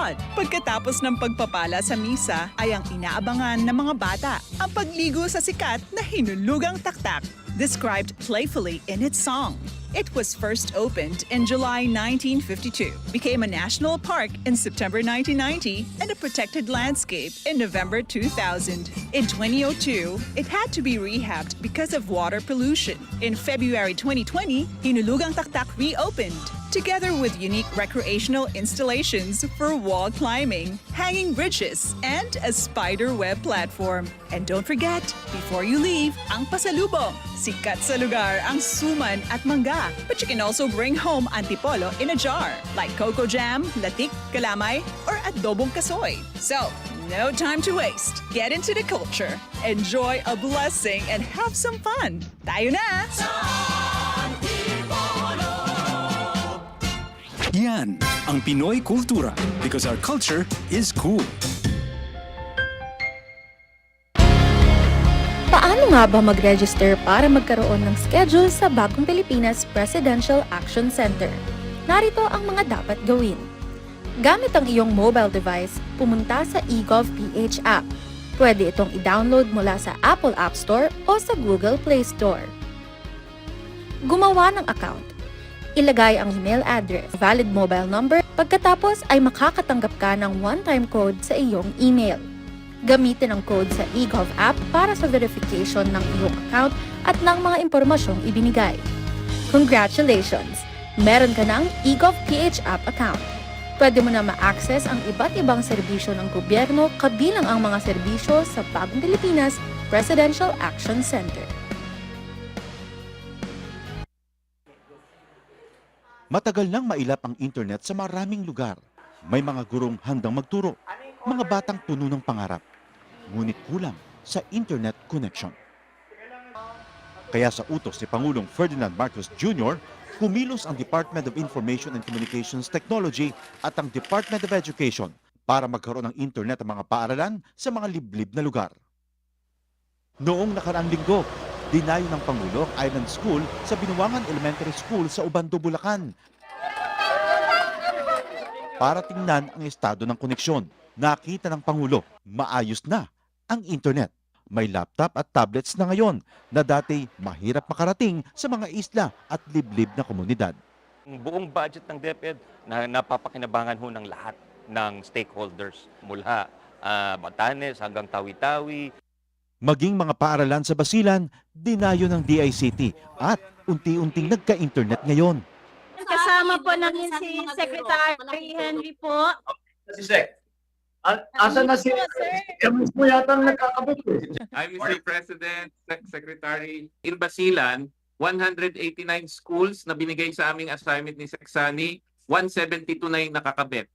God! Pagkatapos ng pagpapala sa misa ay ang inaabangan ng mga bata, ang pagligo sa sikat na hinulugang taktak, described playfully in its song. It was first opened in July 1952, became a national park in September 1990, and a protected landscape in November 2000. In 2002, it had to be rehabbed because of water pollution. In February 2020, Hinulugang Taktak reopened, together with unique recreational installations for wall climbing, hanging bridges, and a spider web platform. And don't forget, before you leave, ang pasalubong. Sikat sa lugar ang suman at mangga, but you can also bring home antipolo in a jar, like coco jam, latik, kalamay, or adobong kasoy. So, no time to waste. Get into the culture, enjoy a blessing, and have some fun. Tayo na! Yan ang Pinoy Kultura, because our culture is cool. Paano nga ba mag-register para magkaroon ng schedule sa Bagong Pilipinas Presidential Action Center? Narito ang mga dapat gawin. Gamit ang iyong mobile device, pumunta sa eGovPH app. Pwede itong i-download mula sa Apple App Store o sa Google Play Store. Gumawa ng account. Ilagay ang email address, valid mobile number, pagkatapos ay makakatanggap ka ng one-time code sa iyong email. Gamitin ang code sa eGov app para sa verification ng iyong account at ng mga impormasyong ibinigay. Congratulations! Meron ka ng eGovPH app account. Pwede mo na ma-access ang iba't ibang serbisyo ng gobyerno kabilang ang mga serbisyo sa Bagong Pilipinas Presidential Action Center. Matagal nang mailap ang internet sa maraming lugar. May mga gurong handang magturo, mga batang puno ng pangarap, ngunit kulang sa internet connection. Kaya sa utos ni Pangulong Ferdinand Marcos Jr., kumilos ang Department of Information and Communications Technology at ang Department of Education para magkaroon ng internet ang mga paaralan sa mga liblib na lugar. Noong nakaraang linggo, dinayo ng Pangulo ang Island School sa Binuangan Elementary School sa Ubando, Bulacan para tingnan ang estado ng koneksyon. Nakita ng Pangulo, maayos na ang internet. May laptop at tablets na ngayon na dati mahirap makarating sa mga isla at liblib na komunidad. Ang buong budget ng DepEd na napapakinabangan ho ng lahat ng stakeholders mula Batanes hanggang Tawi-Tawi. Maging mga paaralan sa Basilan, dinayo ng DICT at unti-unting nagka-internet ngayon. Kasama po namin si Secretary Henry po. Si Sec. Asa na si Emis mo yata nagkakabit eh. I'm Mr. President, Secretary. In Basilan, 189 schools na binigay sa aming assignment ni Seksani, 172 na yung nakakabit.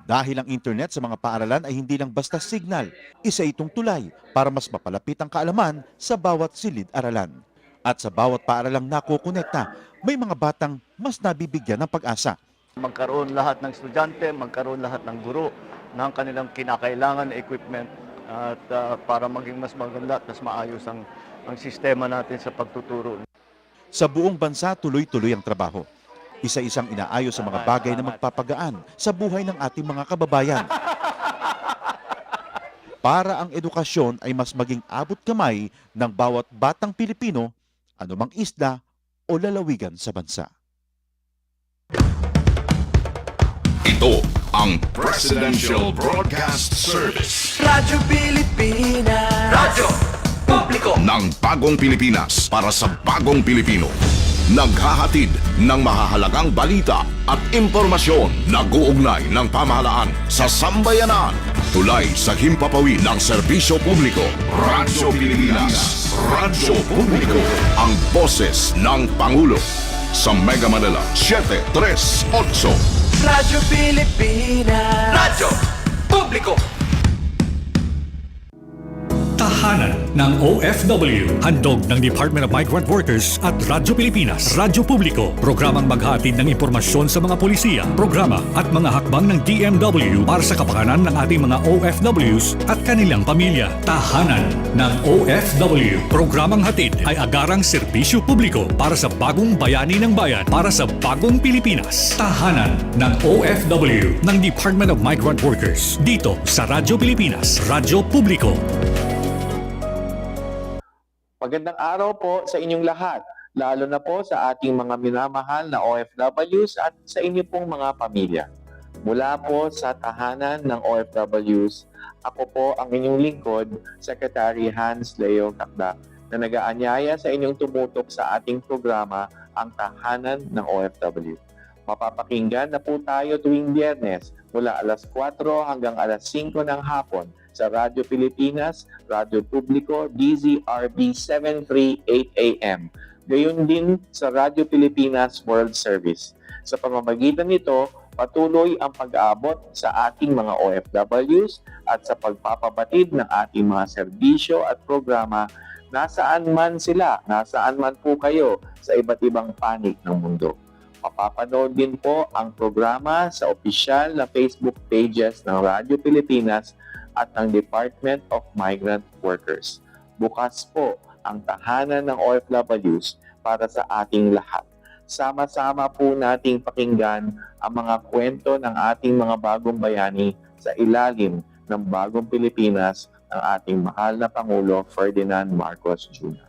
Dahil ang internet sa mga paaralan ay hindi lang basta signal, isa itong tulay para mas mapalapit ang kaalaman sa bawat silid-aralan. At sa bawat paaralang nakukonekta, may mga batang mas nabibigyan ng pag-asa. Magkaroon lahat ng estudyante, magkaroon lahat ng guro ng kanilang kinakailangan na equipment at para maging mas maganda at mas maayos ang sistema natin sa pagtuturo. Sa buong bansa, tuloy-tuloy ang trabaho. Isa-isang inaayos sa mga bagay na magpapagaan sa buhay ng ating mga kababayan. Para ang edukasyon ay mas maging abot kamay ng bawat batang Pilipino, anumang isla o lalawigan sa bansa. Ito ang Presidential Broadcast Service. Radyo Pilipinas. Radyo Publiko ng Bagong Pilipinas para sa Bagong Pilipino. Naghahatid ng mahahalagang balita at impormasyon na guugnay ng pamahalaan sa sambayanan. Tulay sa himpapawid ng serbisyo publiko. Radyo Pilipinas. Radyo Publiko. Ang boses ng Pangulo. Sa Mega Manila, 738. Radyo Pilipinas. Radyo Publiko. Tahanan ng OFW. Handog ng Department of Migrant Workers at Radyo Pilipinas. Radyo Publiko. Programang maghatid ng impormasyon sa mga polisiya, programa at mga hakbang ng DMW para sa kapakanan ng ating mga OFWs at kanilang pamilya. Tahanan ng OFW. Programang hatid ay agarang serbisyo publiko para sa bagong bayani ng bayan, para sa bagong Pilipinas. Tahanan ng OFW ng Department of Migrant Workers. Dito sa Radyo Pilipinas. Radyo Publiko. Magandang araw po sa inyong lahat, lalo na po sa ating mga minamahal na OFWs at sa inyo pong mga pamilya. Mula po sa tahanan ng OFWs, ako po ang inyong lingkod, Secretary Hans Leo Kakdak, na nag-aanyaya sa inyong tumutok sa ating programa, ang Tahanan ng OFW. Mapapakinggan na po tayo tuwing Biyernes mula alas 4 hanggang alas 5 ng hapon sa Radyo Pilipinas, Radyo Publiko, DZRB 738 AM. Gayon din sa Radyo Pilipinas World Service. Sa pamamagitan nito, patuloy ang pag-aabot sa ating mga OFWs at sa pagpapabatid ng ating mga serbisyo at programa nasaan man sila, nasaan man po kayo sa iba't ibang panig ng mundo. Mapapanood din po ang programa sa opisyal na Facebook pages ng Radyo Pilipinas at ng Department of Migrant Workers. Bukas po ang tahanan ng OFWs para sa ating lahat. Sama-sama po nating pakinggan ang mga kwento ng ating mga bagong bayani sa ilalim ng bagong Pilipinas ng ating mahal na Pangulo Ferdinand Marcos Jr.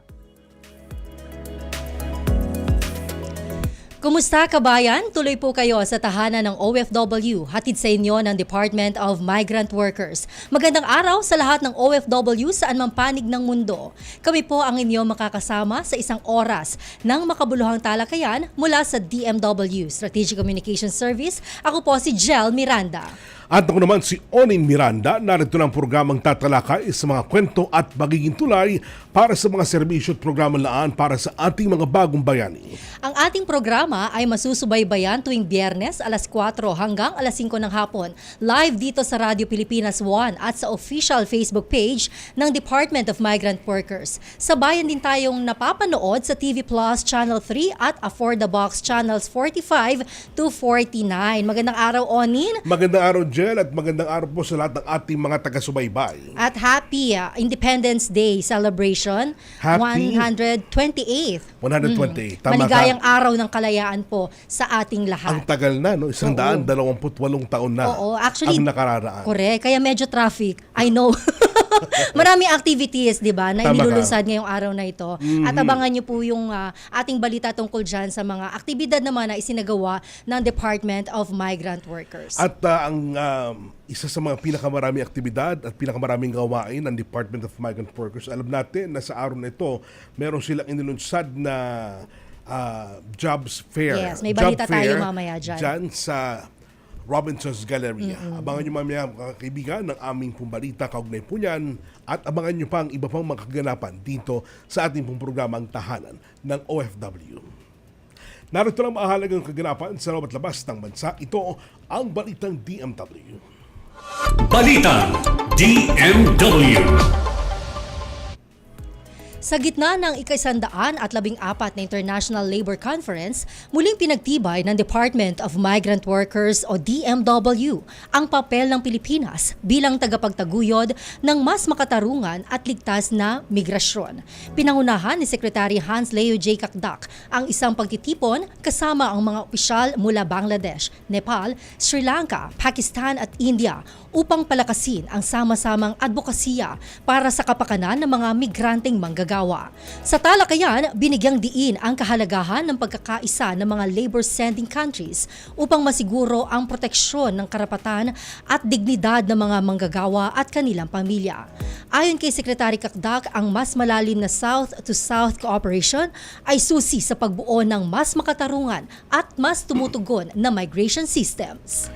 Kumusta kabayan? Tuloy po kayo sa tahanan ng OFW, hatid sa inyo ng Department of Migrant Workers. Magandang araw sa lahat ng OFW saan man panig ng mundo. Kami po ang inyo makakasama sa isang oras ng makabuluhang talakayan mula sa DMW, Strategic Communication Service. Ako po si Jel Miranda. At ako naman si Onin Miranda, narito ng programang tatalakay sa mga kwento at magiging tulay para sa mga serbisyo at programang laan para sa ating mga bagong bayani. Ang ating programa ay masusubaybayan tuwing Biyernes alas 4 hanggang alas 5 ng hapon. Live dito sa Radyo Pilipinas 1 at sa official Facebook page ng Department of Migrant Workers. Sabayan din tayong napapanood sa TV Plus Channel 3 at Afford the Box Channels 45 to 49. Magandang araw, Onin. Magandang araw, Jel, at magandang araw po sa lahat ng ating mga taga-subaybay. At happy Independence Day celebration. Happy 128th. 128. Tama Maligayang ka. araw ng kalayaan po sa ating lahat. Ang tagal na, no? 128 taon na actually, ang nakararaan. Correct. Kaya medyo traffic. I know. Maraming activities, di ba, na Tama inilulunsad ngayong araw na ito. At abangan nyo po yung ating balita tungkol dyan sa mga aktibidad naman na isinagawa ng Department of Migrant Workers. At ang isa sa mga pinakamaraming aktibidad at pinakamaraming gawain ng Department of Migrant Workers, alam natin na sa araw na ito, meron silang inilunsad na jobs fair. Yes, may balita tayo mamaya dyan. Dyan sa Robinson's Galleria. Abangan nyo mamaya mga kaibigan ng aming pong balita kaugnay po yan at abangan nyo pa ang iba pang mga kaganapan dito sa ating pong programang Tahanan ng OFW. Narito lang mahalagang kaganapan sa loob at labas ng bansa. Ito ang Balitang DMW. Balitang DMW. Sa gitna ng ika-114 na International Labor Conference, muling pinagtibay ng Department of Migrant Workers o DMW ang papel ng Pilipinas bilang tagapagtaguyod ng mas makatarungan at ligtas na migrasyon. Pinangunahan ni Secretary Hans Leo J. Kakdak ang isang pagtitipon kasama ang mga opisyal mula Bangladesh, Nepal, Sri Lanka, Pakistan at India upang palakasin ang sama-samang advokasya para sa kapakanan ng mga migranteng manggagawa. Sa talakayan, binigyang diin ang kahalagahan ng pagkakaisa ng mga labor-sending countries upang masiguro ang proteksyon ng karapatan at dignidad ng mga manggagawa at kanilang pamilya. Ayon kay Secretary Kakdak, ang mas malalim na South-to-South cooperation ay susi sa pagbuo ng mas makatarungan at mas tumutugon na migration systems.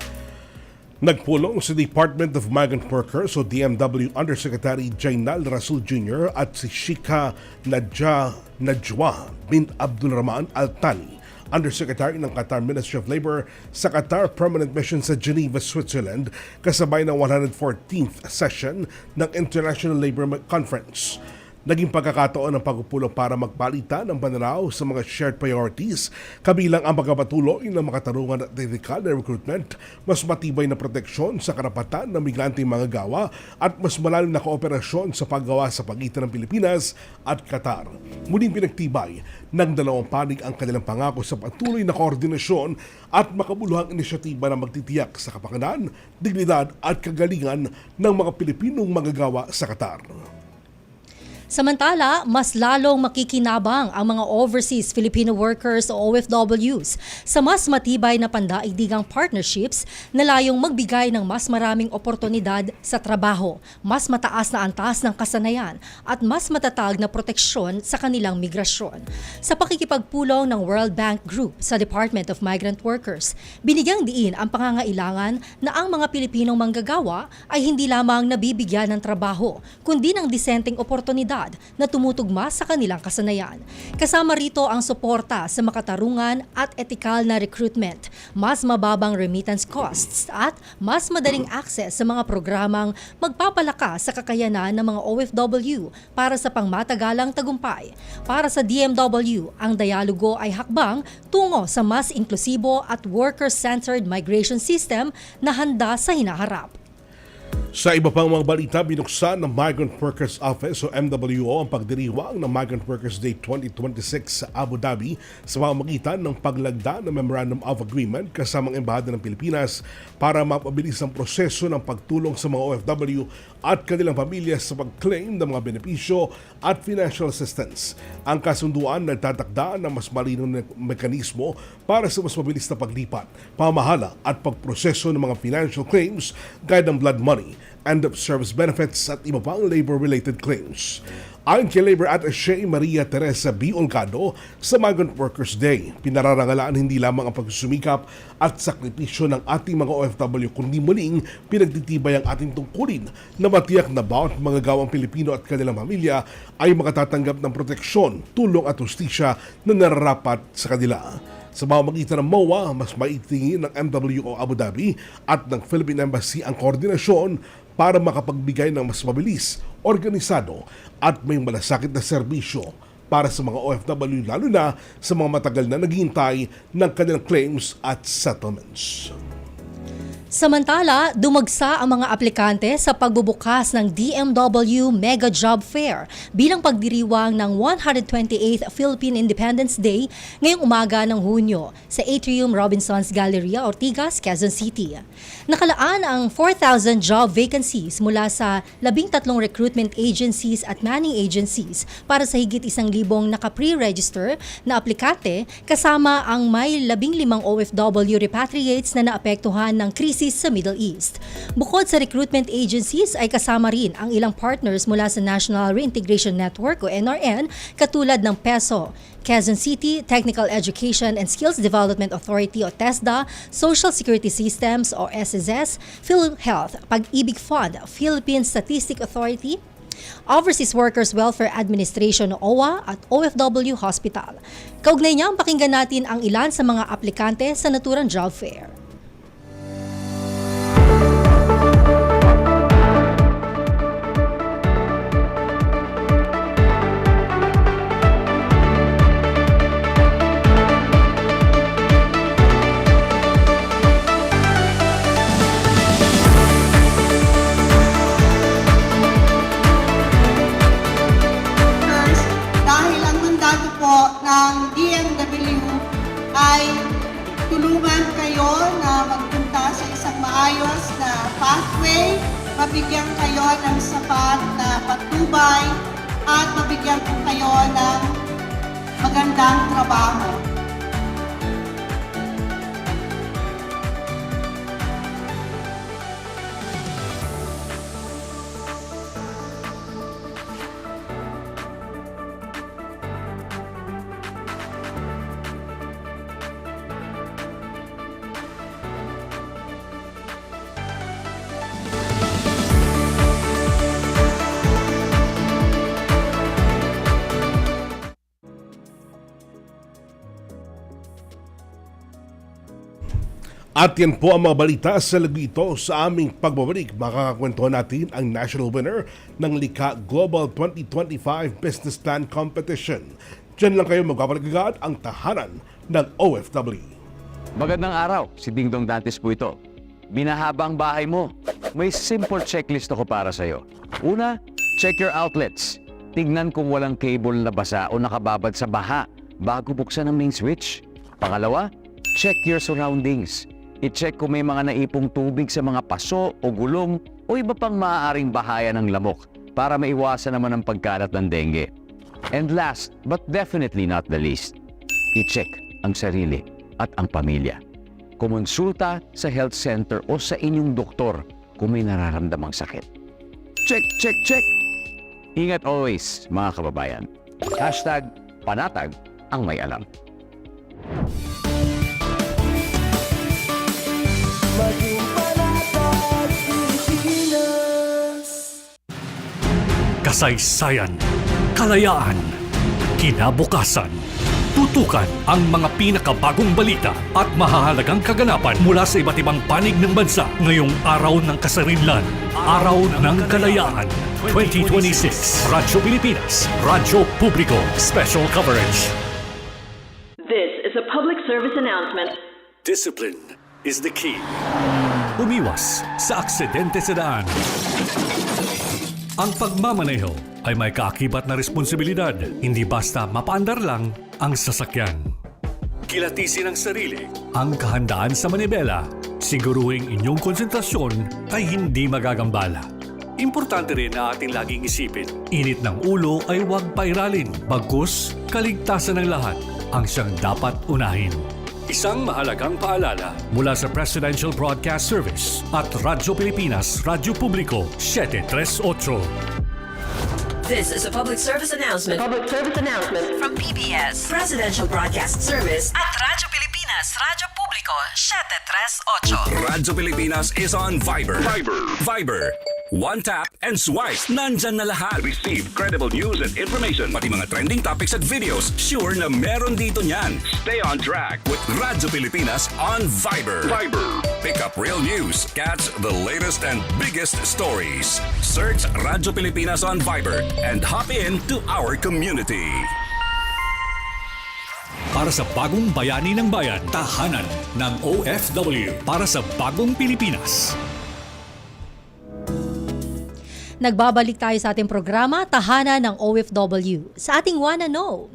Nagpulong sa Department of Migrant Workers o DMW Undersecretary Jainal Rasul Jr. at si Shika Najwa bin Abdul Rahman Al-Thani, Undersecretary ng Qatar Ministry of Labor sa Qatar Permanent Mission sa Geneva, Switzerland, kasabay ng 114th session ng International Labor Conference. Naging pagkakataon ng pagpupulong para magpalitan ng pananaw sa mga shared priorities, kabilang ang pagpapatuloy ng makatarungan at ethical na recruitment, mas matibay na proteksyon sa karapatan ng migranteng manggagawa at mas malalim na kooperasyon sa paggawa sa pagitan ng Pilipinas at Qatar. Muling pinagtibay ng dalawang panig ang kanilang pangako sa patuloy na koordinasyon at makabuluhang inisyatiba na magtitiyak sa kapakanan, dignidad at kagalingan ng mga Pilipinong manggagawa sa Qatar. Samantala, mas lalong makikinabang ang mga overseas Filipino workers o OFWs sa mas matibay na pandaigdigang partnerships na layong magbigay ng mas maraming oportunidad sa trabaho, mas mataas na antas ng kasanayan at mas matatag na proteksyon sa kanilang migrasyon. Sa pakikipagpulong ng World Bank Group sa Department of Migrant Workers, binigyang diin ang pangangailangan na ang mga Pilipinong manggagawa ay hindi lamang nabibigyan ng trabaho, kundi ng disenteng oportunidad na tumutugma sa kanilang kasanayan. Kasama rito ang suporta sa makatarungan at etikal na recruitment, mas mababang remittance costs at mas madaling access sa mga programang magpapalakas sa kakayanan ng mga OFW para sa pangmatagalang tagumpay. Para sa DMW, ang dialogo ay hakbang tungo sa mas inklusibo at worker-centered migration system na handa sa hinaharap. Sa iba pang mga balita, binuksan ng Migrant Workers Office o MWO ang pagdiriwang ng Migrant Workers Day 2026 sa Abu Dhabi sa pamamagitan ng paglagda ng Memorandum of Agreement kasamang Embahada ng Pilipinas para mapabilis ang proseso ng pagtulong sa mga OFW at kanilang pamilya sa pag-claim ng mga benepisyo at financial assistance. Ang kasunduan nagtatakda ng mas malinaw na mekanismo para sa mas mabilis na paglipat, pamahala at pagproseso ng mga financial claims gaya ng blood money, end-of-service benefits at iba pang labor-related claims. Ayon kay Labor Attaché Maria Teresa B. Olcado, sa Migrant Workers Day, pinararangalaan hindi lamang ang pagsusumikap at sakripisyo ng ating mga OFW, kundi muling pinagtitibay ang ating tungkulin na matiyak na bawat mga gawang Pilipino at kanilang pamilya ay makatatanggap ng proteksyon, tulong at hustisya na nararapat sa kanila. Sa pamamagitan ng MOA, mas maitingin ng MWO Abu Dhabi at ng Philippine Embassy ang koordinasyon para makapagbigay ng mas mabilis, organisado at may malasakit na serbisyo para sa mga OFW, lalo na sa mga matagal na naghihintay ng kanilang claims at settlements. Samantala, dumagsa ang mga aplikante sa pagbubukas ng DMW Mega Job Fair bilang pagdiriwang ng 128th Philippine Independence Day ngayong umaga ng Hunyo sa Atrium Robinsons Galleria, Ortigas, Quezon City. Nakalaan ang 4,000 job vacancies mula sa 13 recruitment agencies at manning agencies para sa higit 1,000 naka-pre-register na aplikante, kasama ang may 15 OFW repatriates na naapektuhan ng krisis sa Middle East. Bukod sa recruitment agencies ay kasama rin ang ilang partners mula sa National Reintegration Network o NRN katulad ng PESO, Quezon City Technical Education and Skills Development Authority o TESDA, Social Security Systems o SSS, PhilHealth, Pag-ibig Fund, Philippine Statistic Authority, Overseas Workers Welfare Administration o OWA at OFW Hospital. Kaugnay niya, pakinggan natin ang ilan sa mga aplikante sa naturang job fair. ng DMW ay tulungan kayo na magpunta sa isang maayos na pathway, mabigyan kayo ng sapat na patnubay at mabigyan po kayo ng magandang trabaho. At yan po ang mga balita sa lagi ito. Sa aming pagbabalik, makakakwentuhan natin ang national winner ng Likha Global 2025 Business Plan Competition. Diyan lang kayo magpapalik agad ang tahanan ng OFW. Magandang araw, si Ding Dong Dantes po ito. Binahaba ang bahay mo. May simple checklist ako para sa'yo. Una, check your outlets. Tignan kung walang cable na basa o nakababad sa baha bago buksan ang main switch. Pangalawa, check your surroundings. I-check kung may mga naipong tubig sa mga paso o gulong o iba pang maaaring bahaya ng lamok para maiwasan naman ang pagkalat ng dengue. And last, but definitely not the least, i-check ang sarili at ang pamilya. Kumonsulta sa health center o sa inyong doktor kung may nararamdamang sakit. Check, check, check! Ingat always, mga kababayan. #panatag ang may alam. Kasaysayan, kalayaan, kinabukasan. Tutukan ang mga pinakabagong balita at mahahalagang kaganapan mula sa iba't ibang panig ng bansa ngayong Araw ng Kasarinlan, Araw ng Kalayaan 2026. Radyo Pilipinas, Radyo Publiko, Special Coverage. This is a public service announcement. Discipline is the key. Umiwas sa aksidente sa daan. Ang pagmamaneho ay may kaakibat na responsibilidad, hindi basta mapaandar lang ang sasakyan. Kilatisin ang sarili, ang kahandaan sa manibela, siguruhing inyong konsentrasyon ay hindi magagambala. Importante rin na ating laging isipin, init ng ulo ay huwag pairalin, bagkus kaligtasan ng lahat ang siyang dapat unahin. Isang mahalagang paalala mula sa Presidential Broadcast Service at Radyo Pilipinas, Radyo Publiko, 738. This is a public service announcement. Public service announcement from PBS, Presidential Broadcast Service at Radyo Pilipinas, Radyo Publiko, 738. Radyo Pilipinas is on Viber. Viber. One tap and swipe. Nandyan na lahat. Receive credible news and information. Pati mga trending topics at videos. Sure na meron dito niyan. Stay on track with Radyo Pilipinas on Viber. Pick up real news. Catch the latest and biggest stories. Search Radyo Pilipinas on Viber and hop in to our community. Para sa bagong bayani ng bayan, tahanan ng OFW para sa bagong Pilipinas. Nagbabalik tayo sa ating programa, Tahanan ng OFW. Sa ating Wanna Know.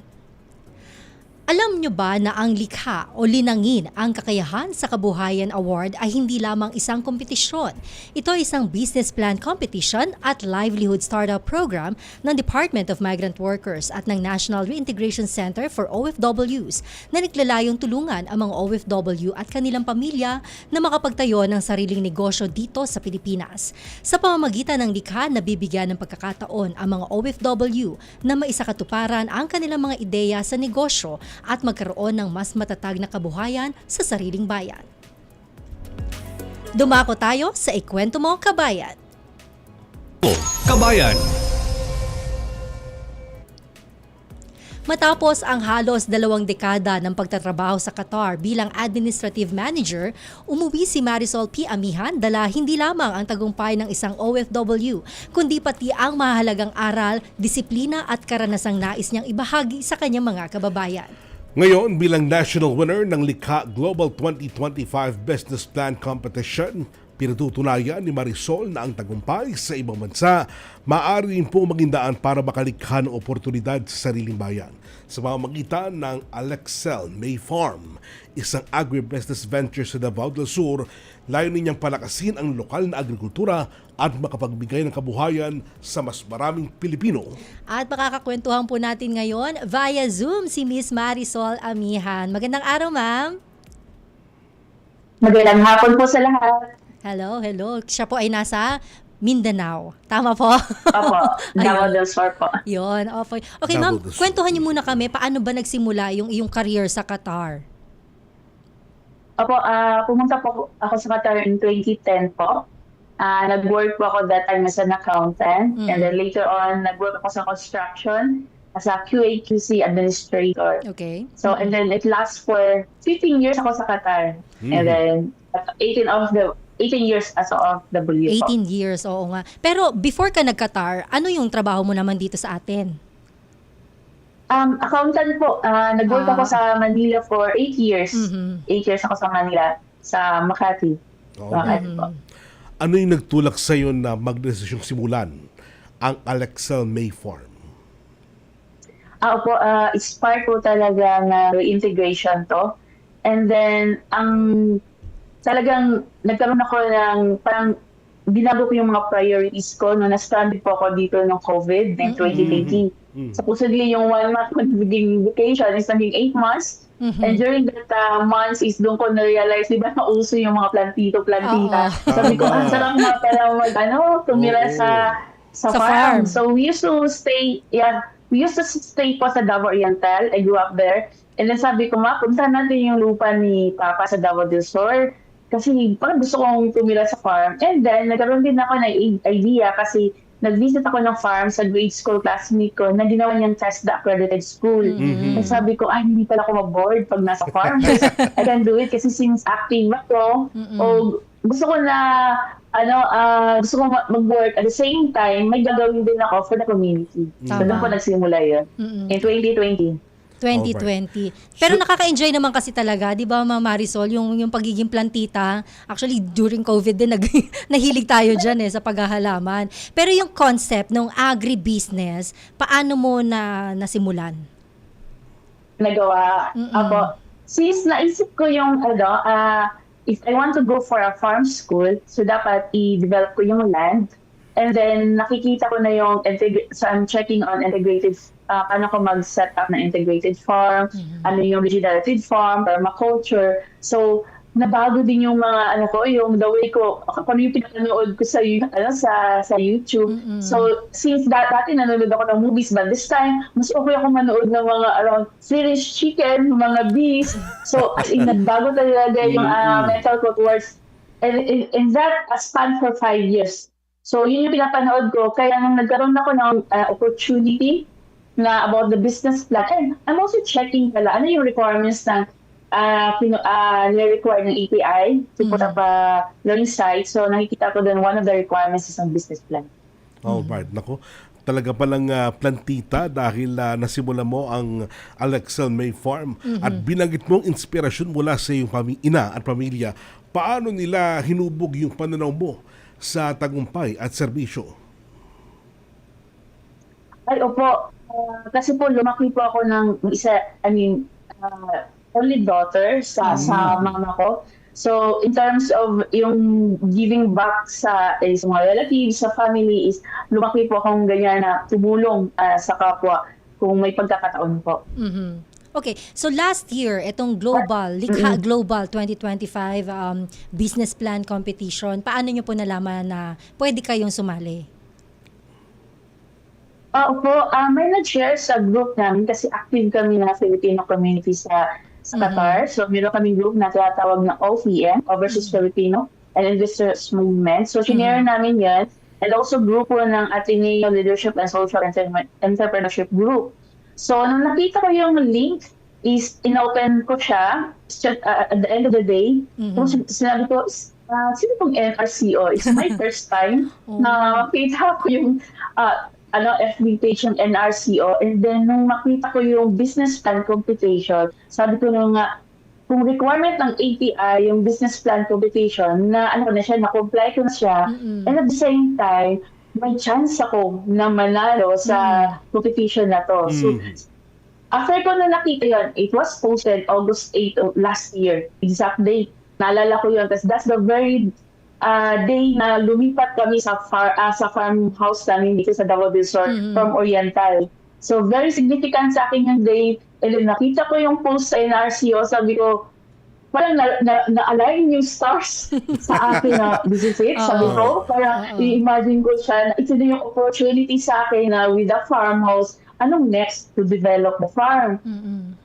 Alam nyo ba na ang likha o linangin ang kakayahan sa kabuhayan award ay hindi lamang isang kompetisyon? Ito ay isang business plan competition at livelihood startup program ng Department of Migrant Workers at ng National Reintegration Center for OFWs na naglalayong tulungan ang mga OFW at kanilang pamilya na makapagtayo ng sariling negosyo dito sa Pilipinas. Sa pamamagitan ng likha, nabibigyan ng pagkakataon ang mga OFW na maisakatuparan ang kanilang mga ideya sa negosyo at magkaroon ng mas matatag na kabuhayan sa sariling bayan. Dumako tayo sa Ikwento Mo, Kabayan. Kabayan. Matapos ang halos 2 dekada ng pagtatrabaho sa Qatar bilang administrative manager, umuwi si Marisol P. Amihan dala hindi lamang ang tagumpay ng isang OFW, kundi pati ang mahalagang aral, disiplina at karanasang nais niyang ibahagi sa kanyang mga kababayan. Ngayon, bilang national winner ng Likha Global 2025 Business Plan Competition, pinatutunayan ni Marisol na ang tagumpay sa ibang bansa maaari rin po maging daan para makalikha ng oportunidad sa sariling bayan. Sa pamamagitan ng Alexel May Farm, isang agribusiness venture sa Davao del Sur, layunin niyang palakasin ang lokal na agrikultura at makapagbigay ng kabuhayan sa mas maraming Pilipino. At makakakwentuhan po natin ngayon via Zoom si Miss Marisol Amihan. Magandang araw, ma'am. Magandang hapon po sa lahat. Hello. Siya po ay nasa Mindanao. Tama po? Opo, Davao del Sur po. Yun, okay ma'am, kwentuhan niyo muna kami, paano ba nagsimula yung iyong career sa Qatar? Opo, pumunta po ako sa Qatar in 2010 po. Nag-work po ako that time as an accountant. And then later on, nag-work ako sa construction as a QA/QC administrator. Okay. So, and then it lasts for 15 years ako sa Qatar. And then 18 years as a OFW. 18 years, oo nga. Pero before ka nag-Qatar, ano yung trabaho mo naman dito sa atin? Accountant po. Nag-work ako sa Manila for 8 years. 8 years ako sa Manila, sa Makati. Makati po. Ano yung nagtulak sa'yo na magdesisyong simulan ang Alexel May Farm? Opo, it's part po talaga na integration to. And then, talagang nagkaroon ako ng parang binago ko yung mga priorities ko nung na-stranded po ako dito ng COVID ng 2020. Supposedly, yung 1 month magiging vacation is naging 8 months. And during that months is doon ko na-realize, di ba nauso yung mga plantita. Sabi ko, sarap nga pala tumira sa farm. So we used to stay po sa Davao Oriental. I grew up there. And then sabi ko, punta natin yung lupa ni Papa sa Davao del Sur. Kasi parang gusto kong tumira sa farm. And then, nagkaroon din ako ng idea kasi nag-visit ako ng farm sa grade school classmate ko na ginawa niyang TESDA accredited school. And sabi ko, hindi pala ako ma-board pag nasa farm. I can do it kasi since active ako, gusto ko na gusto ko mag-work at the same time, may gagawin din ako for the community. So doon ko nagsimula yun. In 2020. 2020. Pero nakaka-enjoy naman kasi talaga, 'di ba, Ma'am Marisol, yung pagiging plantita. Actually, during COVID din nahilig tayo diyan sa paghahalaman. Pero yung concept ng agribusiness, paano mo nasimulan? Nagawa ako. Since naisip ko yung if I want to go for a farm school, so dapat i-develop ko yung land. And then, nakikita ko na yung, so I'm checking on integrated, paano ko mag-set up na integrated farm, ano yung regenerative farm, permaculture. So, nabago din yung mga, yung the way ko, kung yung pinapanood ko sa YouTube. So, since dati nanonood ako ng movies, but this time, mas okay ako manood ng mga around Swedish chicken, mga beef. So, nagbago talaga yung mental ko towards, and in that span for 5 years. So, yun yung pinapanood ko. Kaya nung nagkaroon ako ng opportunity na about the business plan, and I'm also checking pala, ano yung requirements ng require ng API to put up a learning site. So, nakikita ko din one of the requirements is ang business plan. Alright, nako. Talaga palang plantita dahil nasimula mo ang Alexel May Farm at binanggit mong inspirasyon mula sa iyong ina at pamilya. Paano nila hinubog yung pananaw mo sa tagumpay at serbisyo? Ay, opo. Kasi po, lumaki po ako ng only daughter sa mama ko. So, in terms of yung giving back sa mga relatives, sa family, is lumaki po akong ganyan na tumulong sa kapwa kung may pagkakataon po. Okay, so last year, itong Likha Global 2025 business plan competition, paano nyo po nalaman na pwede kayong sumali? Opo, may nag-share sa group namin kasi active kami na Filipino community sa Qatar. So, meron kaming group na tinatawag na OFIM, Overseas Filipino and Investors Movement. So, sinare namin yan. And also grupo ng Ateneo Leadership and Social Entrepreneurship Group. So, nung nakita ko yung link, is inopen ko siya at the end of the day. Sinabi ko, sino pong NRCO? It's my first time na makita ko yung FB page ng NRCO. And then, nung makita ko yung business plan computation, sabi ko nga, kung requirement ng API, yung business plan computation, na-comply ko na siya, and at the same time, may chance ako na manalo sa competition na to. So, after ko na nakita yun, it was posted August 8 of last year, exact date. Naalala ko yun, kasi that's the very day na lumipat kami sa farmhouse namin dito sa Davao del Sur from Oriental. So, very significant sa akin yung day. And then, nakita ko yung post sa NRCO, sabi ko, parang na-align yung stars sa akin na visit. Sabi ko, parang i-imagine ko siya na ito na yung opportunity sa akin na with the farmhouse, anong next to develop the farm.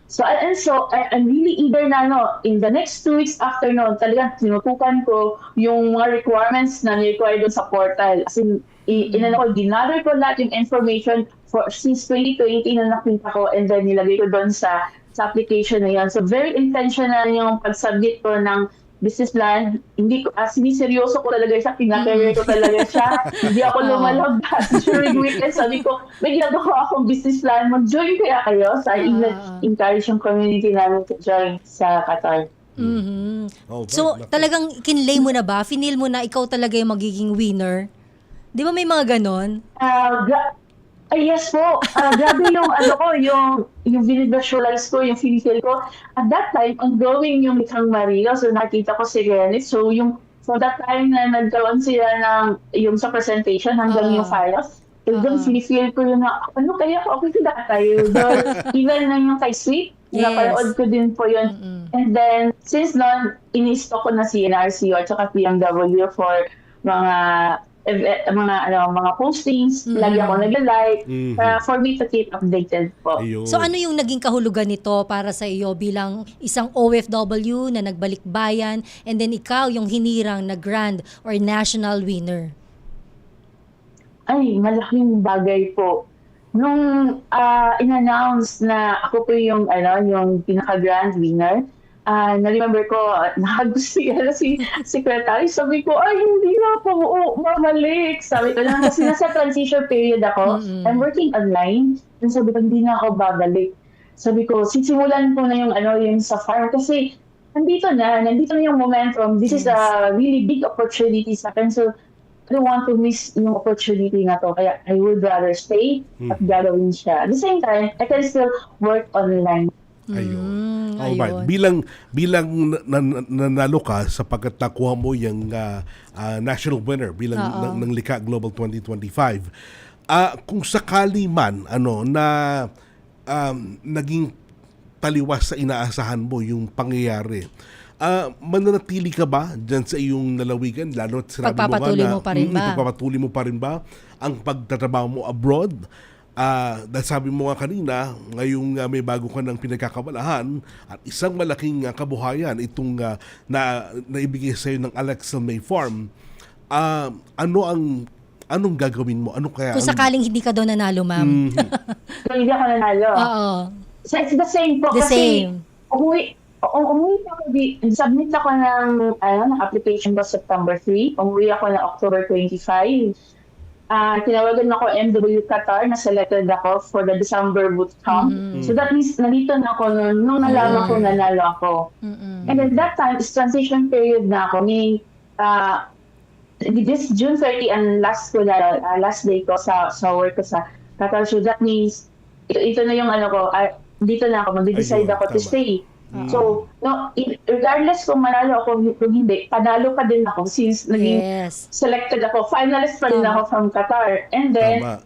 So, I'm really eager na, in the next 2 weeks after noon, talagang tinutukan ko yung mga requirements na ni-require doon sa portal. As in, ginather ko lahat yung information since 2020 na nakita ko and then nilagay ko doon sa application na yan. So very intentional yung pag-submit ko ng business plan. Hindi ko, siniseryoso ko talaga siya, pinaka-career ko talaga siya. Hindi ako lumalabas during weekend. Sabi ko, may ginagawa akong business plan, mag-join kaya kayo. So I even encourage yung community namin to join sa Qatar. So, talagang kinlay mo na ba? Finil mo na ikaw talaga yung magiging winner? Di ba may mga ganon? Yes po. Grabe yung yung visualize ko, yung feel ko. At that time, ongoing yung Likhang Maria. So nakita ko si Renit. So from that time na nagkaroon sila ng yung sa presentation hanggang yung files, doon feel ko yun na, ano kaya okay sila tayo doon. Even na yung kay Sweet, napanood ko din po yun. And then, since noon, ini-stock ko na si NRCO at saka BMW for mga postings, lagi ako nag-like, for me to keep updated po. So ano yung naging kahulugan nito para sa iyo bilang isang OFW na nagbalik bayan and then ikaw yung hinirang na grand or national winner? Ay, malaking bagay po. Nung in-announce na ako po yung pinaka-grand winner, na-remember ko, nakagusti si secretary. Sabi ko, ay, hindi na ako mamalik. Sabi ko lang, kasi nasa transition period ako. I'm working online. And sabi ko, hindi na ako babalik. Sabi ko, sisimulan ko na yung sa farm. Kasi, nandito na yung momentum. This is a really big opportunity sa akin. So, I don't want to miss yung opportunity na to. Kaya, I would rather stay at gagawin siya. At the same time, I can still work online. Ayun. Alright. Bilang nanalo ka sapagkat nakuha mo yung national winner bilang ng Likha Global 2025. Kung sakali man na naging taliwas sa inaasahan mo yung pangyayari, mananatili ka ba dyan sa iyong lalawigan? Lalo at sinabi mo pa rin ba? Pagpapatuloy mo pa rin ba ang pagtatrabaho mo abroad? Dahil sabi mo nga kanina, ngayong may bago ka ng pinagkakabalahan at isang malaking kabuhayan itong naibigay sa iyo ng Alexa May Farm, anong gagawin mo? Ano kaya? Kung sakaling hindi ka daw nanalo, ma'am. Hindi ako nanalo. Oo. So it's the same po. Same. Umuwi ako, submit ako ng application ko September 3. Umuwi ako na October 25. Tinawagan ako MW Qatar na selected ako for the December bootcamp. So that means nandito na ako nung nalaman ko nanalo ako. And at that time, it's transition period na ako. This June 30 and last day ko sa work ko sa Qatar. So that means ito na yung dito na ako, mag-decide ako to stay. So, regardless kung manalo ako kung hindi, panalo pa din ako since naging selected ako. Finalist pa rin ako from Qatar. And then,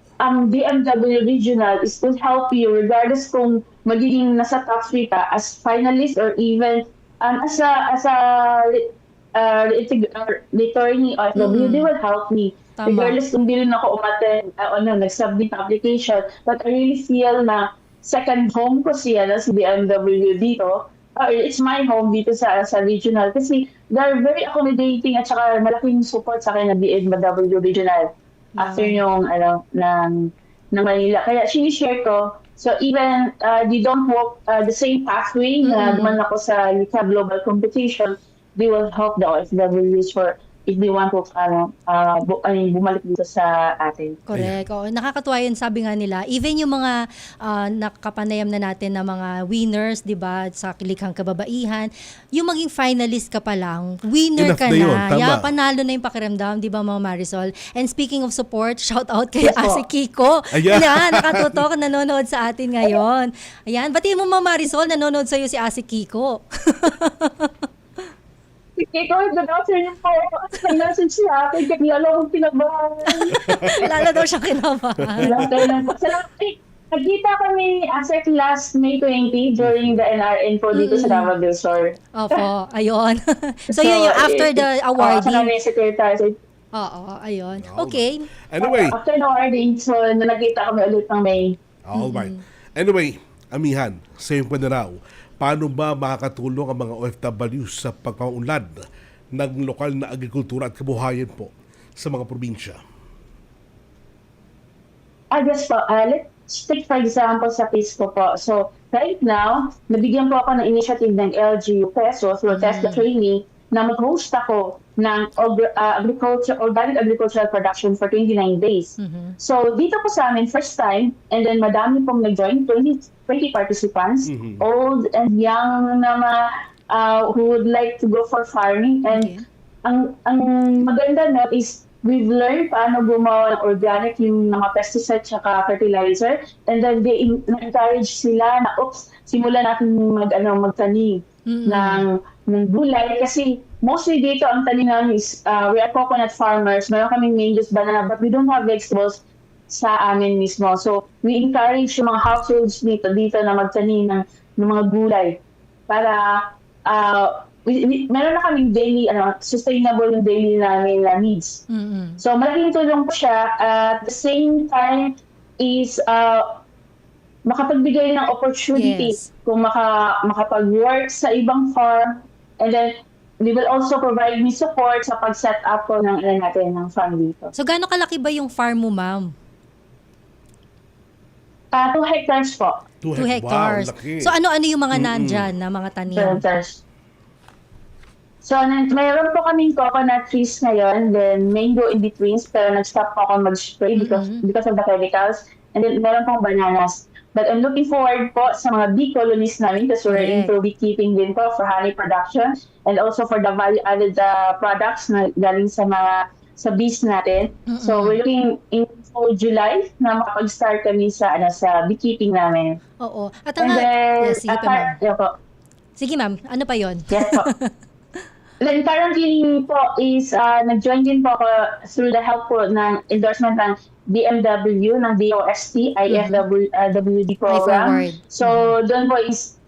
BMW Regional is to help you regardless kung magiging nasa top 3 ka as finalist or even as a returnee OFW, they will help me. Regardless kung di rin ako nag-submit application. But I really feel na second home ko siya si BMW dito. It's my home dito sa regional kasi they're very accommodating at saka malaking support sa akin na BMW Regional after yung ng Manila. Kaya sinishare ko. So even they don't walk the same pathway na duman ako sa Likha Global Competition, they will help the OFWs for if they want to bumalik dito sa atin. Correct. Oo, nakakatuwa yun, sabi nga nila. Even yung mga nakapanayam na natin na mga winners, di ba, sa Likhang Kababaihan, yung maging finalist ka pa lang, winner ka na. Yeah, panalo na yung pakiramdam, di ba, mga Marisol? And speaking of support, shout out kay Ase Kiko. Ayan, nakatutok, nanonood sa atin ngayon. Ayan, batiin mo, mga Marisol, nanonood sa'yo si Ase Kiko. Ikaw, nag-answer niyo po. Nag-message siya akin. Lalo akong kinabahan. Lalo daw siya kinabahan. Nagkita kami ASEC last May 20 during the NRN po dito sa Davao del Sur. Opo, ayun. So yun yung after the awarding. Sa kami secretary. Oo, ayun. Okay. Anyway. After the awarding, so nagkita kami ulit ng May. Alright. Anyway, Amihan, sa'yo pa na raw. Paano ba makakatulong ang mga OFWs sa pagpaunlad ng lokal na agrikultura at kabuhayan po sa mga probinsya? Yes po. stick for example sa case ko po. So, right now, nabigyan po ako ng initiative ng LGU Peso through TESDA training na mag-host ako ng organic agricultural production for 29 days. So, dito po sa amin, first time, and then madami pong nag-join, 20 participants, old and young na who would like to go for farming. And ang maganda na is we've learned paano gumawa ng organic yung mga pesticide at fertilizer, and then they encourage sila na, simulan natin magtanim ng gulay. Kasi mostly dito ang tanim namin is, we are coconut farmers, meron kaming mangoes, banana, but we don't have vegetables sa amin mismo. So, we encourage yung mga households dito na magtanim ng mga gulay para meron na kaming daily, sustainable yung daily namin na needs. So, malaking tulong po siya. At the same time is makapagbigay ng opportunity kung makapag-work sa ibang farm. And then, we will also provide me support sa pag-set up ko ng farm dito. So, gaano kalaki ba yung farm mo, ma'am? 2 hectares po. 2 hectares. Wow, laki. So, ano-ano yung mga nandyan na mga tanim? 2 hectares. So, mayroon po kaming coconut trees ngayon, then mango in betweens, pero nag-stop po ako mag-spray because of the chemicals. And then, meron pong bananas. But I'm looking forward po sa mga bee colonies namin kasi we're into beekeeping din po for honey production and also for the value-added products na galing sa bees natin. So, we're looking into July na makapag-start kami sa beekeeping namin. Oo. At And then, sige pa, ma'am. Sige, ma'am. Ano pa yon? Yes po. Then currently po is nag-join din po ako through the help po ng endorsement ng BMW, ng DOST, IFWD program. So doon po is,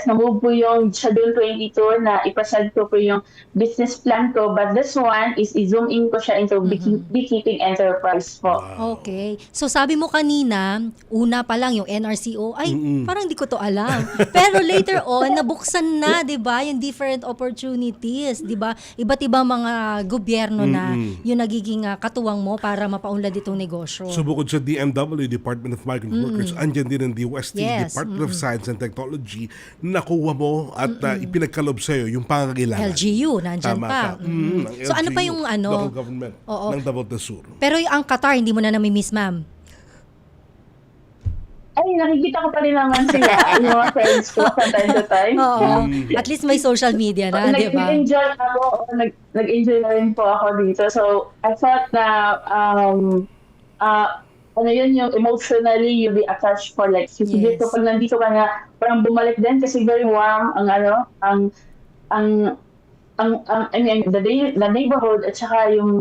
na-move po yung Schedule 22 na i-present ko po yung business plan ko. But this one is i-zoom in ko siya into beekeeping enterprise po. Okay. So sabi mo kanina, una pa lang yung NRCO, parang di ko to alam. Pero later on, nabuksan na, di ba, yung different opportunities, di ba? Iba't ibang mga gobyerno na yung nagiging katuwang mo para mapaunlad itong negosyo. So bukod sa DMW, Department of Migrant Workers, andyan din ang DOST, Department of Science and Technology, nakuha mo at ipinagkalob sa'yo yung pangangailangan. LGU, nandyan pa. So ano pa yung local government ng Davao del Sur. Pero ang Qatar, hindi mo na nami-miss, ma'am? Ay, nakikita ko pa rin naman sila, yung mga friends ko from time to time. At least may social media na, di ba? Nag-enjoy ako, nag-enjoy na rin po ako dito. So, I thought na yung emotionally you'll be attached for like 50 years. So pag nandito ka na, parang bumalik din kasi very warm the neighborhood at saka yung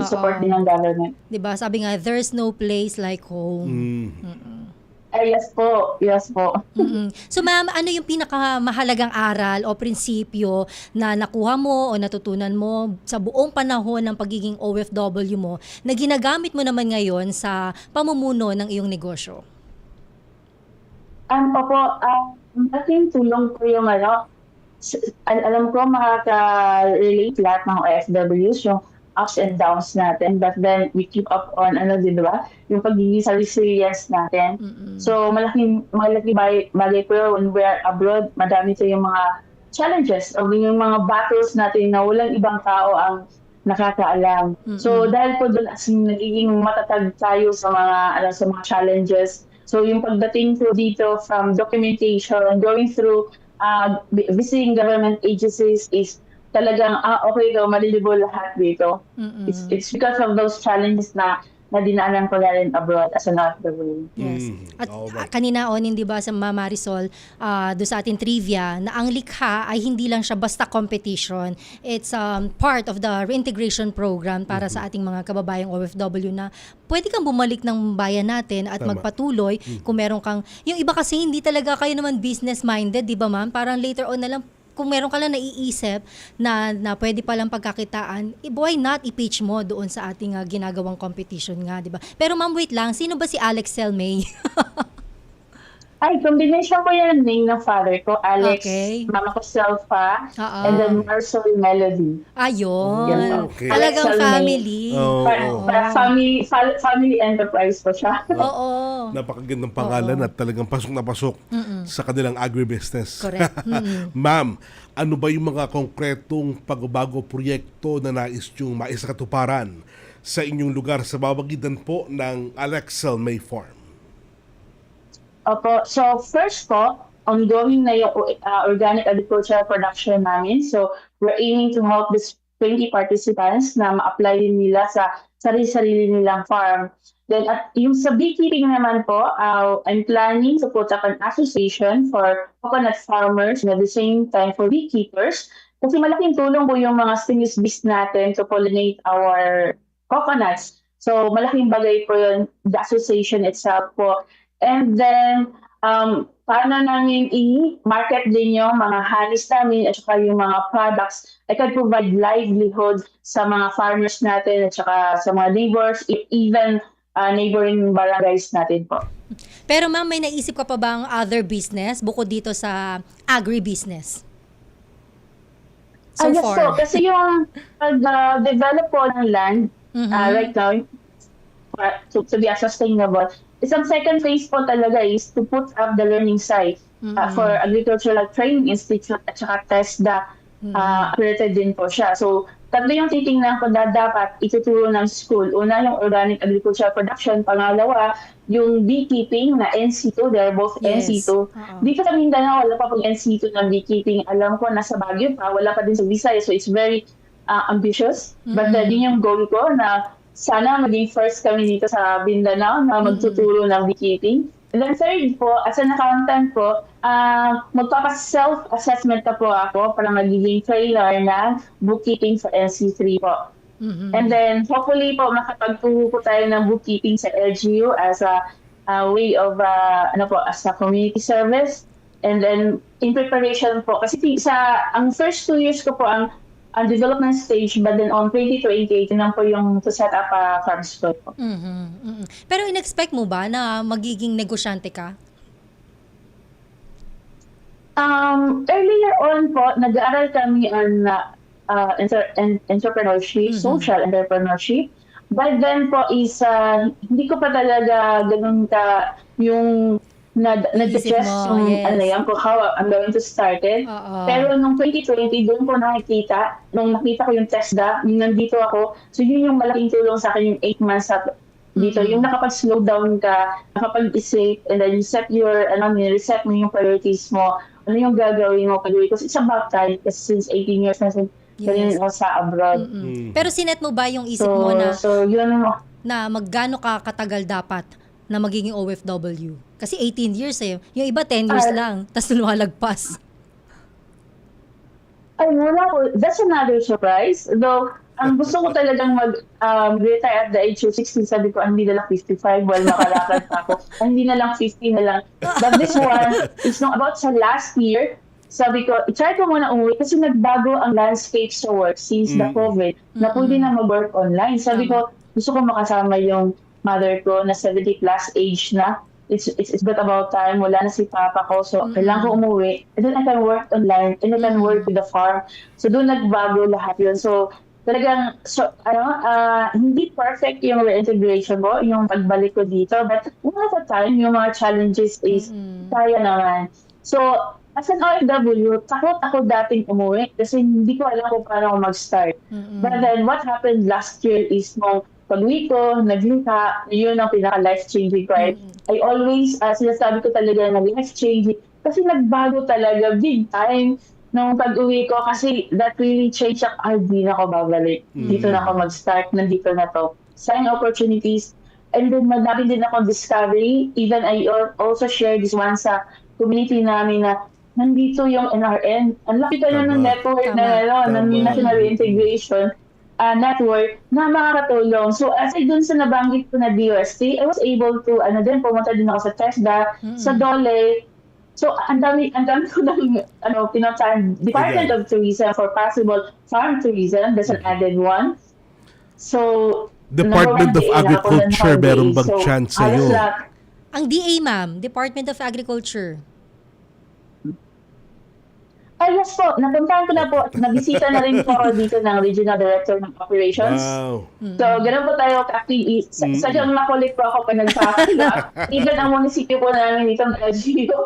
support din ng government. Diba? Sabi nga, there's no place like home. Yes po. So ma'am, ano yung pinakamahalagang aral o prinsipyo na nakuha mo o natutunan mo sa buong panahon ng pagiging OFW mo na ginagamit mo naman ngayon sa pamumuno ng iyong negosyo? Malaking tulong po yung alam ko makaka-relate lahat ng OFWs, yung ups and downs natin, but then we keep up on diba? Yung pagiging sa resilience natin. So malaking bagay po when we're abroad, madami to yung mga challenges o yung mga battles natin na walang ibang tao ang nakakaalam. So dahil po doon nagiging matatag tayo sa mga challenges. So yung pagdating po dito from documentation and going through visiting government agencies is talagang, okay daw, malilibo lahat dito. It's because of those challenges na dinaanan ko na rin abroad as an OFW. Yes. At kanina hindi ba sa Mama Marisol, do sa ating trivia, na ang likha ay hindi lang siya basta competition. It's part of the reintegration program para sa ating mga kababayang OFW na pwede kang bumalik ng bayan natin at magpatuloy kung meron kang, yung iba kasi hindi talaga kayo naman business-minded, di ba ma'am? Parang later on na lang, kung meron ka lang naiisip na pwede palang pagkakitaan, why not i-pitch mo doon sa ating ginagawang competition nga, di ba? Pero ma'am, wait lang, sino ba si Alex Selmay? Ay, combination ko yung name ng father ko, Alex. Okay. Mama ko, Selfa. Oo. And then Marcel Melody. Ayun. Okay. Talagang Alex family. Oo. Para family enterprise po siya. Oo. Napakagandang pangalan at talagang pasok na pasok sa kanilang agribusiness. Correct. Ma'am, ano ba yung mga konkretong pagbabago proyekto na nais yung maisakatuparan sa inyong lugar sa babagitan po ng Alexel May Farm? Opo. So, first po, ongoing na yung organic agricultural production namin. So, we're aiming to help these 20 participants na ma-apply din nila sa sarili-sarili nilang farm. Then, at yung sa beekeeping naman po, I'm planning to put up an association for coconut farmers and at the same time for beekeepers. Kasi malaking tulong po yung mga stimulus bees natin to pollinate our coconuts. So, malaking bagay po yun, the association itself po. And then, paano namin i-market din yung mga honeys namin at saka yung mga products. I can provide livelihood sa mga farmers natin at saka sa mga neighbors, even neighboring barangays natin po. Pero ma'am, may naisip ka pa bang other business bukod dito sa agribusiness? Yes po, kasi yung pag-develop po ng land right now, to be sustainable, isang second phase po talaga is to put up the learning site for Agricultural Training Institute at saka TESDA accredited din po siya. So, tatlo yung titingnan ko na dapat ituturo ng school. Una, yung organic agricultural production. Pangalawa, yung beekeeping na NC2. They're both NC2. Dito sa Mindanao, wala pa pong NC2 ng beekeeping. Alam ko, nasa Baguio pa. Wala pa din sa Visayas. So, it's very ambitious. But din yung goal ko na sana maging first kami dito sa Mindanao na magtuturo ng beekeeping. And then third po, as an accountant po, magpapa-self-assessment na po ako para magiging trainer na bookkeeping sa NC3 po. And then hopefully po makapagturo po tayo ng bookkeeping sa LGU as a way of, as a community service. And then in preparation po, kasi ang first 2 years ko po ang development stage, but then on 2028, yun po yung to set up a farm school po. Pero in-expect mo ba na magiging negosyante ka? Earlier on po, nag-aaral kami on entrepreneurship, social entrepreneurship. But then po is, hindi ko pa talaga ganun ka yung nag-suggest kung how I'm going to start it. Pero nung 2020, doon ko nakita ko yung TESDA, nandito ako. So yun yung malaking tulong sa akin yung 8 months dito. Yung nakapag-slow down ka, nakapag-isip, and then you set reset mo yung priorities mo. Ano yung gagawin mo? Because it's about time. Kasi since 18 years na rin ako sa abroad. Pero sinet mo ba yung isip mo na yun na maggaano ka katagal dapat na magiging OFW? Kasi 18 years eh. Yung iba 10 years lang, tapos lumalagpas. Ay, wala po. That's another surprise. Though, ang gusto ko talagang mag-retire at the age of 16, sabi ko, hindi na lang 55, while makalakad pa ako. Hindi na lang 50 na lang. But this one, it's not about sa last year, sabi ko, i-try ko muna umuwi kasi nagbago ang landscape sa work since the COVID, na pwede na mag-work online. Sabi ko, gusto ko makasama yung mother ko na 70 plus age na. It's but about time. Wala na si papa ko. So, kailangan ko umuwi. And then I can work online. And I can work with the farm. So, doon nagbago lahat yun. So, talagang, hindi perfect yung reintegration ko, yung pagbalik ko dito. But one at a time, yung mga challenges is kaya naman. So, as an OFW, takot ako dating umuwi kasi hindi ko alam kung paano ako mag-start. But then, what happened last year is pag-uwi ko, naglinka, yun ang pinaka-life-changing ko. I always, sinasabi ko talaga na life-changing kasi nagbago talaga big time nung pag-uwi ko kasi that really changed di na ako babalik. Dito na ako mag-start, nandito na to. Sign opportunities. And then madami din ako discovery. Even I also share this one sa community namin na nandito yung NRN. Ang laki ka na ng network ng National Reintegration network na makakatulong. So, aside dun sa nabanggit ko na DOST, I was able to, pumunta din ako sa TESDA, sa DOLE. So, ang dami ko ng, pinuntahan, Department of Tourism for possible farm tourism. There's an added one. So, Department of Agriculture, meron bang chance sa'yo? Ang DA, ma'am, Department of Agriculture. Yes po, napuntahan ko na po. Nabisita na rin po ako dito ng Regional Director ng Operations. Wow. So, ganun po tayo ka-active. Sadyang makulit po ako pag nagpapakila. Even ang munisipyo po namin dito ng LGU.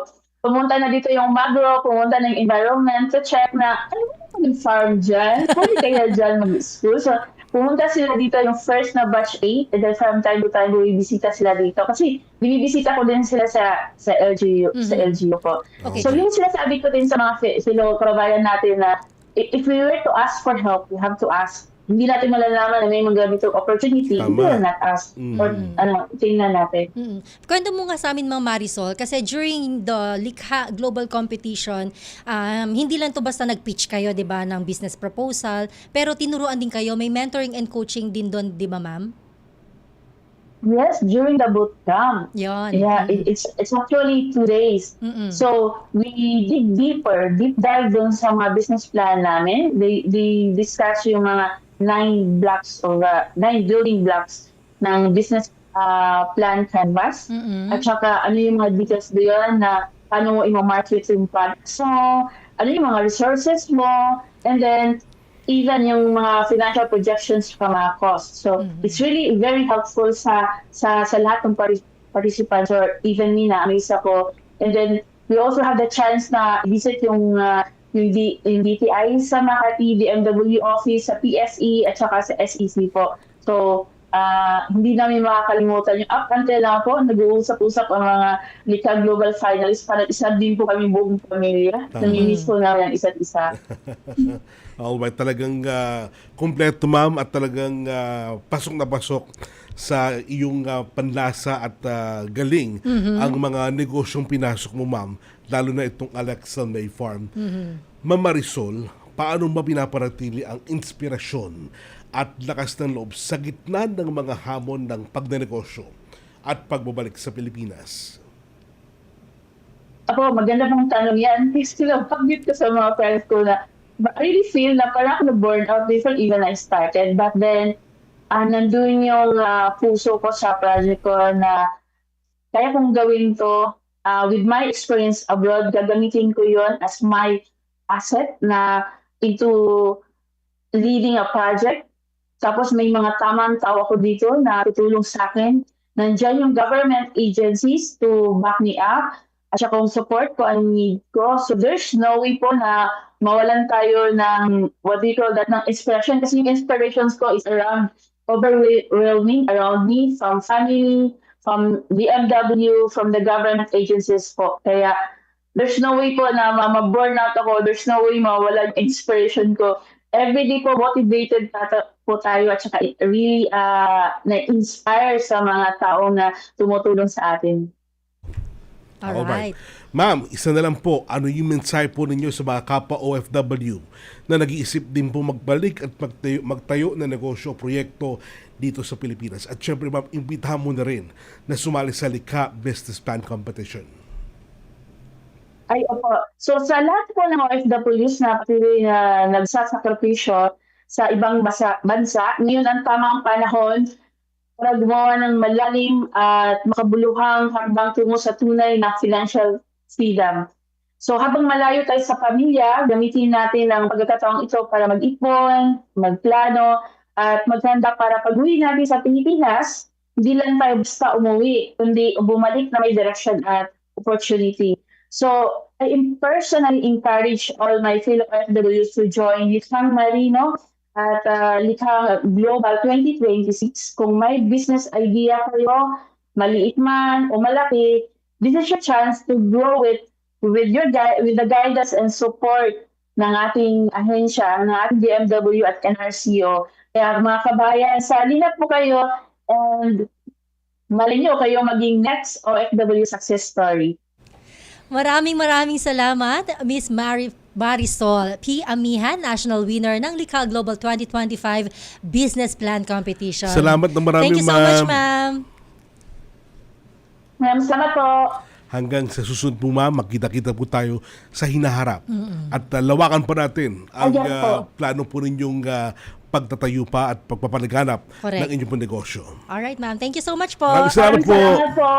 Pumunta na dito yung Magro, pumunta na yung environment to check na ano ba mag-farm dyan? Pwede kaya dyan mag-school? So, pumunta sila dito yung first na batch 8 and then from time to time bibisita sila dito. Kasi binibisita ko din sila sa LGU, sa LGU po. Okay. So, yung sinasabi ko din sa mga fellow kababayan natin na if we were to ask for help, we have to ask. Hindi natin malalaman na may mga ganitong opportunity. Tama. We will not ask. Or tingnan natin. Kwento mo nga sa amin, Ma'am Marisol, kasi during the Likha Global Competition, hindi lang to basta nag-pitch kayo, di ba, ng business proposal, pero tinuruan din kayo, may mentoring and coaching din doon, di ba, ma'am? Yes, during the bootcamp. Yon. Yeah, it's actually 2 days. So, we dig deep dive dun sa mga business plan namin. They discuss yung mga 9 blocks or 9 building blocks ng business plan canvas. At saka ano yung mga details doon na paano mo i-market yung products mo, ano yung mga resources mo, and then even yung mga financial projections from mga costs. So, it's really very helpful sa lahat ng participants or even me na amaze ako. And then, we also have the chance na visit yung DTI sa Makati, DMW office, sa PSE, at saka sa SEC po. So, hindi namin makakalimutan yung up until now po, nag-uusap-usap ang mga Likha Global finalists para isa din po kami buong pamilya. Namimiss po namin ang isa't isa. Alright, talagang kompleto, ma'am, at talagang pasok na pasok sa iyong panlasa at galing ang mga negosyong pinasok mo, ma'am, lalo na itong Alexa May Farm. Ma'am Marisol, paano ba pinaparatili ang inspirasyon at lakas ng loob sa gitna ng mga hamon ng pagnenegosyo at pagbabalik sa Pilipinas? Ako, maganda pong tanong yan. Kasi napagit ko sa mga friends ko na I really feel na parang na-burn out before even I started. But then, nandun yung puso ko sa project ko na kaya kong gawin to. With my experience abroad, gagamitin ko yon as my asset na into leading a project. Tapos may mga tamang tao ako dito na tutulong sa akin. Nandiyan yung government agencies to back me up. At saka kung support ko ang need ko. So there's no way po na mawalan tayo ng what we call that, ng inspiration. Kasi yung inspirations ko is around overwhelming around me, from family, from DMW, from the government agencies po. Kaya there's no way po na ma-burn out ako. There's no way mawala yung inspiration ko. Everyday po motivated po tayo at saka it really na-inspire sa mga tao na tumutulong sa atin. Alright. Ma'am, isa na lang po, ano yung mensahe po ninyo sa mga kapwa OFW na nag-iisip din po magbalik at magtayo na negosyo o proyekto dito sa Pilipinas? At syempre, ma'am, imbitahan mo na rin na sumali sa Likha Business Plan Competition. Ay, opo. So, sa lahat po ng OFWs na patuloy na nagsasakripisyo sa ibang bansa, ngayon ang tamang panahon para gumawa ng malalim at makabuluhang hanggang tungo sa tunay na financial freedom. So habang malayo tayo sa pamilya, gamitin natin ang pagkakataong ito para mag-ipon, magplano, at maghanda para pag-uwi natin sa Pilipinas, hindi lang tayo basta umuwi, kundi bumalik na may direction at opportunity. So I personally encourage all my fellow OFWs to join Likhang Marino at Likha Global 2026. Kung may business idea kayo, maliit man o malaki, this is your chance to grow it with the guidance and support ng ating ahensya, ng ating DMW at NRCO. Kaya mga kabayan, salinap po kayo and malinyo kayo maging next OFW success story. Maraming salamat, Miss Marisol P. Amihan, national winner ng Likha Global 2025 Business Plan Competition. Salamat na marami, ma'am. Thank you so much, ma'am. Salamat po. Hanggang sa susunod po, ma'am, magkita-kita po tayo sa hinaharap. At lawakan pa natin ang plano po ninyong pagtatayo pa at pagpapalaganap ng inyong po negosyo. Alright, ma'am. Thank you so much po. Maraming salamat po. Salamat po.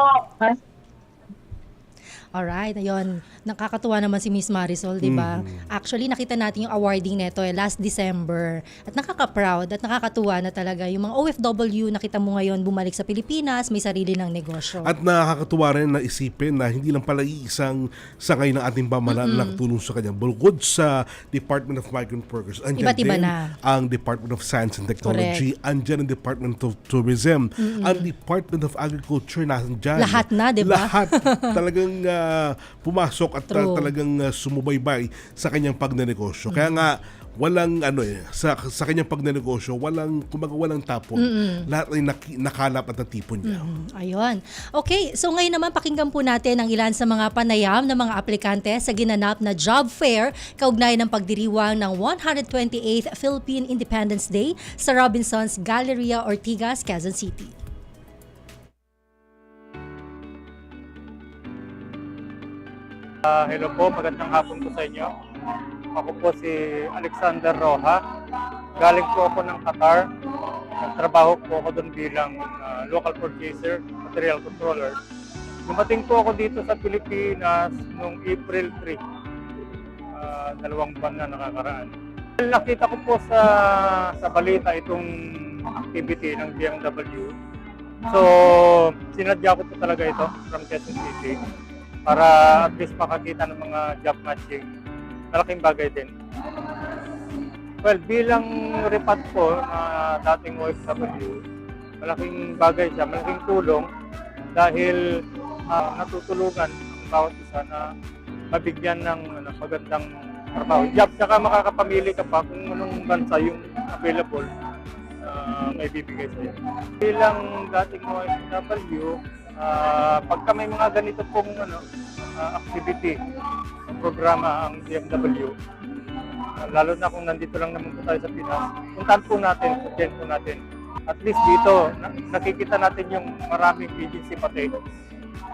Alright, ayun. Nakakatuwa naman si Miss Marisol, di ba? Actually, nakita natin yung awarding nito last December. At nakaka-proud at nakakatuwa na talaga yung mga OFW nakita mo ngayon bumalik sa Pilipinas, may sarili ng negosyo. At nakakatuwa rin na isipin na hindi lang pala iisang sangay ng ating pamahalaan na nakatulong sa kanya. Bukod sa Department of Migrant Workers, andyan Iba't iba din na. ang Department of Science and Technology, andyan ang Department of Tourism, ang Department of Agriculture, nandyan. Lahat na, di ba? Lahat. Talagang pumasok at talagang sumubaybay sa kanyang pagnenegosyo. Kaya nga, walang sa kanyang pagnenegosyo, walang tapon. Lahat ay nakalap at natipon niya. Ayun. Okay, so ngayon naman pakinggan po natin ang ilan sa mga panayam ng mga aplikante sa ginanap na job fair kaugnay ng pagdiriwang ng 128th Philippine Independence Day sa Robinsons Galleria Ortigas, Quezon City. Hello po, magandang hapon po sa inyo. Ako po si Alexander Roja. Galing po ako ng Qatar. Nagtrabaho po ako doon bilang local purchaser, material controller. Dumating po ako dito sa Pilipinas noong April 3. 2 buwan na nakakaraan. Nakita ko po sa balita itong activity ng BMW. So, sinadya ko po talaga ito from Quezon City para at least makakita ng mga job matching. Malaking bagay din. Well, bilang repat po na dating OFW, malaking bagay siya, malaking tulong dahil natutulungan ang bawat isa na mabigyan ng magandang trabaho. Job, saka makakapamili ka pa kung anong bansa yung available may bibigay sa'yo. Bilang dating OFW, pagka may mga ganito pong activity, programa ang DMW, lalo na kung nandito lang naman po tayo sa Pinas, puntahan po natin, sugyan po natin. At least dito, nakikita natin yung maraming agency pati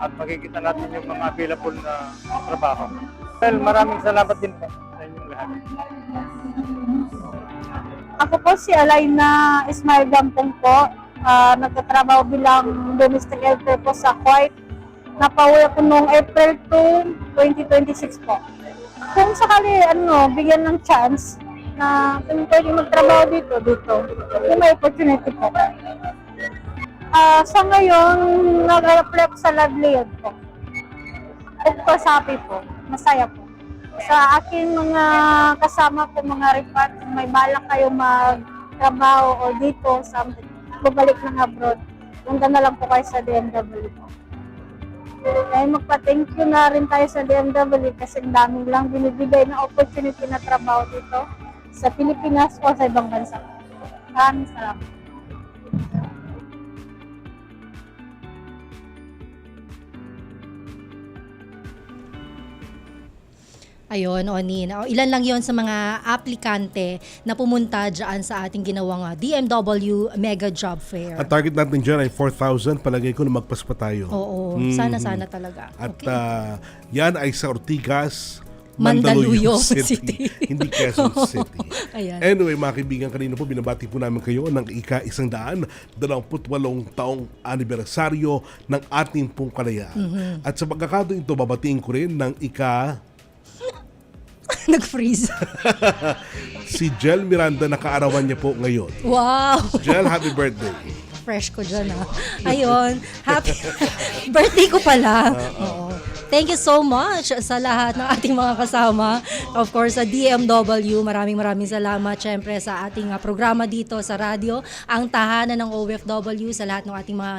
at makikita natin yung mga available na trabaho. Well, maraming salamat din po sa inyong lahat. Ako po si Alaina Ismail Gampong po. Nagtatrabaho bilang domestic helper po sa Kuwait. Napauwi ako noong April 2, 2026 po. Kung sakali bigyan ng chance na kung pwede magtrabaho dito. Kung may opportunity po. Sa ngayon, nag-apply ako sa livelihood po. Of course, happy po. Masaya po. Sa aking mga kasama po, mga repat, kung may balak kayo magtrabaho o dito, babalik ng abroad, punta na lang po kayo sa DMW po. Kaya magpa-thank you na rin tayo sa DMW kasi ang daming lang binibigay na opportunity na trabaho dito sa Pilipinas o sa ibang bansa. Maraming salamat. Ayun, Onin. Ilan lang yon sa mga aplikante na pumunta dyan sa ating ginawang DMW Mega Job Fair. At target natin dyan ay 4,000. Palagay ko na magpas pa tayo. Oo, sana talaga. At yan ay sa Ortigas, Mandaluyong City. Hindi Quezon City. Ayan. Anyway, mga kaibigan, kanina po binabati po namin kayo ng ika-128 taong anibersaryo ng ating pong kalayaan. At sa pagkakataon ito, babatiin ko rin ng Nag-freeze. Si Jel Miranda, nakaarawan niya po ngayon. Wow! Jel, happy birthday. Fresh ko dyan Ayun, happy birthday ko pala. Oo. Thank you so much sa lahat ng ating mga kasama. Of course, sa DMW, maraming salamat syempre sa ating programa dito sa radyo, ang tahanan ng OFW, sa lahat ng ating mga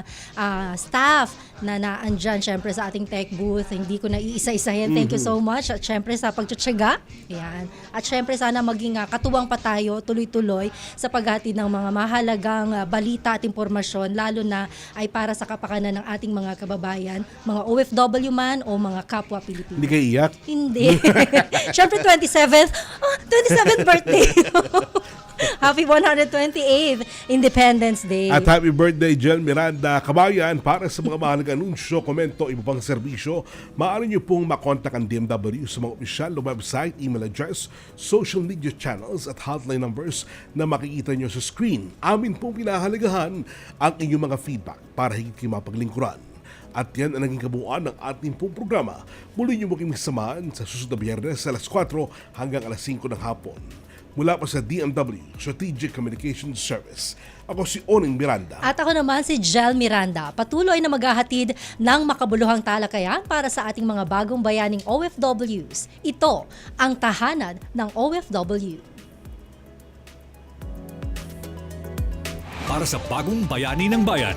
staff na naandyan syempre sa ating tech booth. Hindi ko na iisa-isahin. Thank you so much. At syempre sa pagtsatsaga. Ayan. At syempre sana maging katuwang pa tayo tuloy-tuloy sa paghatid ng mga mahalagang balita at impormasyon, lalo na ay para sa kapakanan ng ating mga kababayan, mga OFW man o mga kapwa Pilipino. Hindi kayo iyak? Hindi. Siyempre 27th birthday. Happy 128th Independence Day. At happy birthday, Jel Miranda. Kabayan, para sa mga mahalagang anunsyo, komento, iba pang serbisyo, maaari niyo pong makontak ang DMW sa mga opisyal na website, email address, social media channels at hotline numbers na makikita niyo sa screen. Amin pong pinahalagahan ang inyong mga feedback para higit kayo mapaglingkuran. At yan ang naging kabuuan ng ating pong programa. Muli niyo maging samahan sa susunod na Biyernes sa alas 4 hanggang alas 5 ng hapon. Mula pa sa DMW Strategic Communications Service. Ako si Oning Miranda. At ako naman si Jel Miranda. Patuloy na maghahatid ng makabuluhang talakayan para sa ating mga bagong bayaning OFWs. Ito ang tahanan ng OFW. Para sa bagong bayani ng bayan,